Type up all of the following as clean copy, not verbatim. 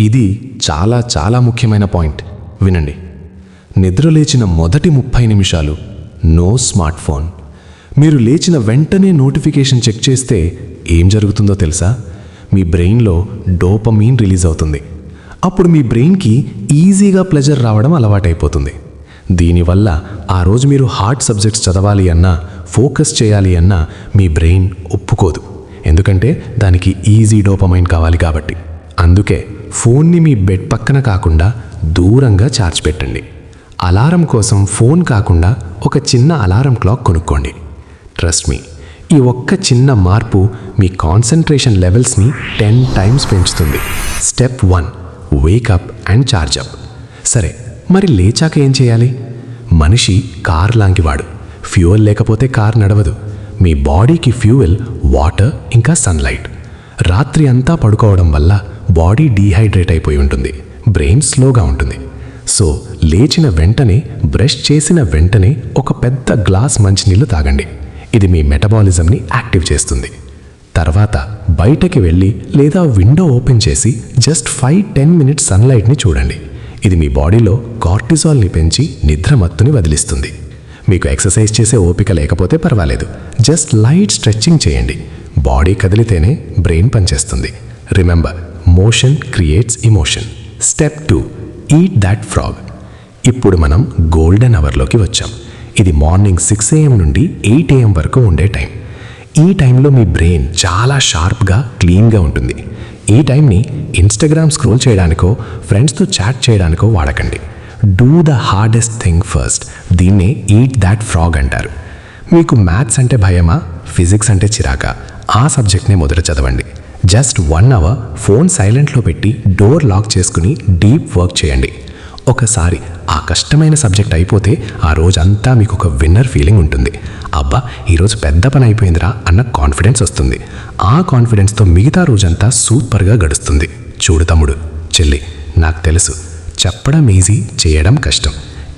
ఇది చాలా చాలా ముఖ్యమైన పాయింట్. వినండి. నిద్ర లేచిన మొదటి 30 నిమిషాలు నో స్మార్ట్ ఫోన్. మీరు లేచిన వెంటనే నోటిఫికేషన్ చెక్ చేస్తే ఏం జరుగుతుందో తెలుసా? మీ బ్రెయిన్లో డోపమీన్ రిలీజ్ అవుతుంది. అప్పుడు మీ బ్రెయిన్కి ఈజీగా ప్లెజర్ రావడం అలవాటైపోతుంది. దీనివల్ల ఆ రోజు మీరు హార్డ్ సబ్జెక్ట్స్ చదవాలి అన్నా, ఫోకస్ చేయాలి అన్నా మీ బ్రెయిన్ ఒప్పుకోదు. ఎందుకంటే దానికి ఈజీ డోపమైన్ కావాలి కాబట్టి. అందుకే ఫోన్ని మీ బెడ్ పక్కన కాకుండా దూరంగా ఛార్జ్ పెట్టండి. అలారం కోసం ఫోన్ కాకుండా ఒక చిన్న అలారం క్లాక్ కొనుక్కోండి. ట్రస్ట్ మీ, ఈ ఒక్క చిన్న మార్పు మీ కాన్సంట్రేషన్ లెవెల్స్ని 10 టైమ్స్ పెంచుతుంది. Step 1, wake up and charge up. సరే, మరి లేచాక ఏం చేయాలి? మనిషి కార్ లాంటివాడు. ఫ్యూయల్ లేకపోతే కార్ నడవదు. మీ బాడీకి ఫ్యూయల్ వాటర్ ఇంకా సన్లైట్. రాత్రి అంతా పడుకోవడం వల్ల బాడీ డీహైడ్రేట్ అయిపోయి ఉంటుంది, బ్రెయిన్ స్లోగా ఉంటుంది. సో లేచిన వెంటనే, బ్రష్ చేసిన వెంటనే ఒక పెద్ద గ్లాస్ మంచినీళ్ళు తాగండి. ఇది మీ మెటబాలిజంని యాక్టివ్ చేస్తుంది. తర్వాత బయటకి వెళ్ళి లేదా విండో ఓపెన్ చేసి జస్ట్ 5-10 మినిట్స్ సన్లైట్ని చూడండి. ఇది మీ బాడీలో కార్టిజాల్ని పెంచి నిద్రమత్తుని వదిలిస్తుంది. మీకు ఎక్సర్సైజ్ చేసే ఓపిక లేకపోతే పర్వాలేదు, జస్ట్ లైట్ స్ట్రెచ్చింగ్ చేయండి. బాడీ కదిలితేనే బ్రెయిన్ పనిచేస్తుంది. Remember, motion creates emotion. Step 2, eat that frog. ఇప్పుడు మనం గోల్డెన్ అవర్లోకి వచ్చాం. ఇది మార్నింగ్ 6 AM నుండి 8 AM వరకు ఉండే టైం. ఈ టైంలో మీ బ్రెయిన్ చాలా షార్ప్గా, క్లీన్గా ఉంటుంది. ఈ టైంని ఇన్స్టాగ్రామ్ స్క్రోల్ చేయడానికో, ఫ్రెండ్స్తో చాట్ చేయడానికో వాడకండి. Do the hardest thing first. దీన్నే ఈట్ దాట్ ఫ్రాగ్ అంటారు. మీకు మ్యాథ్స్ అంటే భయమా, ఫిజిక్స్ అంటే చిరాకా? ఆ సబ్జెక్ట్నే మొదట చదవండి. జస్ట్ 1 అవర్ ఫోన్ సైలెంట్లో పెట్టి డోర్ లాక్ చేసుకుని డీప్ వర్క్ చేయండి. ఒకసారి ఆ కష్టమైన సబ్జెక్ట్ అయిపోతే ఆ రోజంతా మీకు ఒక విన్నర్ ఫీలింగ్ ఉంటుంది. అబ్బా, ఈరోజు పెద్ద పని అయిపోయిందిరా అన్న కాన్ఫిడెన్స్ వస్తుంది. ఆ కాన్ఫిడెన్స్తో మిగతా రోజంతా సూపర్గా గడుస్తుంది. చూడు తమ్ముడు, చెల్లి, నాకు తెలుసు చెప్పడం ఈజీ, చేయడం కష్టం.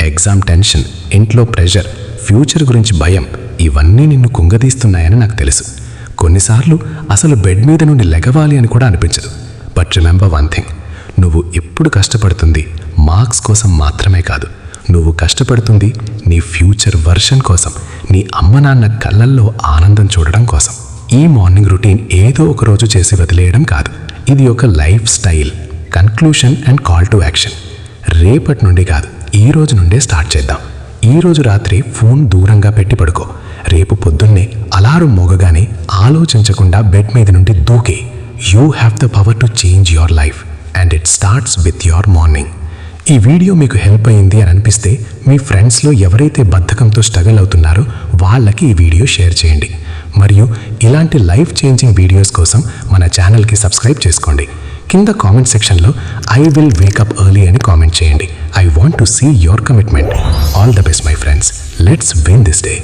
ఎగ్జామ్ టెన్షన్, ఇంట్లో ప్రెషర్, ఫ్యూచర్ గురించి భయం, ఇవన్నీ నిన్ను కుంగదీస్తున్నాయని నాకు తెలుసు. కొన్నిసార్లు అసలు బెడ్ మీద నుండి లెగవాలి అని కూడా అనిపించదు. బట్ రిమెంబర్ వన్ థింగ్, నువ్వు ఎప్పుడు కష్టపడుతుంది మార్క్స్ కోసం మాత్రమే కాదు. నువ్వు కష్టపడుతుంది నీ ఫ్యూచర్ వర్షన్ కోసం, నీ అమ్మ నాన్న కళ్ళల్లో ఆనందం చూడడం కోసం. ఈ మార్నింగ్ రొటీన్ ఏదో ఒక రోజు చేసి వదిలేయడం కాదు. ఇది ఒక life style. Conclusion and call to action. రేపటి నుండి కాదు, ఈ రోజు నుండే స్టార్ట్ చేద్దాం. ఈ రోజు రాత్రి ఫోన్ దూరంగా పెట్టి పడుకో. రేపు పొద్దున్నే అలారం మోగగానే ఆలోచించకుండా బెడ్ మీద నుండి దూకే. You have the power to change your life and it starts with your morning. ఈ వీడియో మీకు హెల్ప్ అయింది అని అనిపిస్తే మీ ఫ్రెండ్స్లో ఎవరైతే బద్ధకంతో స్ట్రగల్ అవుతున్నారో వాళ్ళకి ఈ వీడియో షేర్ చేయండి. మరియు ఇలాంటి లైఫ్ చేంజింగ్ వీడియోస్ కోసం మన ఛానల్కి సబ్స్క్రైబ్ చేసుకోండి. కింద కామెంట్ సెక్షన్లో ఐ విల్ వేకప్ ఎర్లీ అని కామెంట్ చేయండి. I want to see your commitment. All the best my friends. Let's win this day.